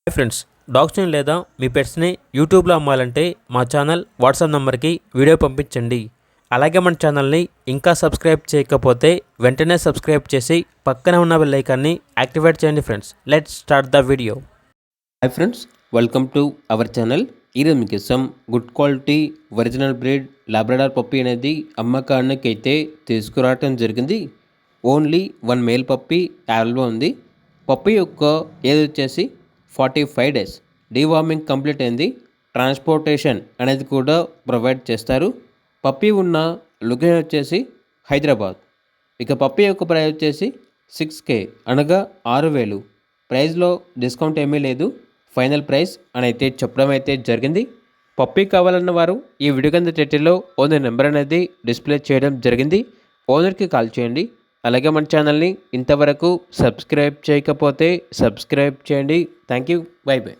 Hi friends, డాగ్స్ని లేదా మీ పెట్స్ని యూట్యూబ్లో అమ్మాలంటే మా ఛానల్ వాట్సాప్ నెంబర్కి వీడియో పంపించండి. అలాగే మన ఛానల్ని ఇంకా సబ్స్క్రైబ్ చేయకపోతే వెంటనే సబ్స్క్రైబ్ చేసి పక్కనే ఉన్న బెల్ ఐకాన్ని యాక్టివేట్ చేయండి. Friends, let's start the video. Hi friends, welcome to our channel. ఈరోజు మీకు ఇస్తాం good quality original breed Labrador puppy అనేది అమ్మకానికి అయితే తీసుకురావటం జరిగింది. ఓన్లీ 1 మేల్ పప్పీ అవైలబుల్ ఉంది. పప్పీ యొక్క ఏజ్ వచ్చేసి 45 డేస్. డీవార్మింగ్ కంప్లీట్ అయింది. ట్రాన్స్పోర్టేషన్ అనేది కూడా ప్రొవైడ్ చేస్తారు. పప్పీ ఉన్న లొకేషన్ వచ్చేసి హైదరాబాద్. ఇక పప్పీ యొక్క ప్రైస్ వచ్చేసి 6K అనగా 6,000. ప్రైస్లో డిస్కౌంట్ ఏమీ లేదు. ఫైనల్ ప్రైస్ అని అయితే చెప్పడం అయితే జరిగింది. పప్పీ కావాలన్న వారు ఈ వీడియో కింద టైటిల్లో ఓనర్ నెంబర్ అనేది డిస్ప్లే చేయడం జరిగింది. ఓనర్కి కాల్ చేయండి. అలాగే మన ఛానల్ని ఇంతవరకు సబ్స్క్రైబ్ చేయకపోతే సబ్స్క్రైబ్ చేయండి. Thank you. By by.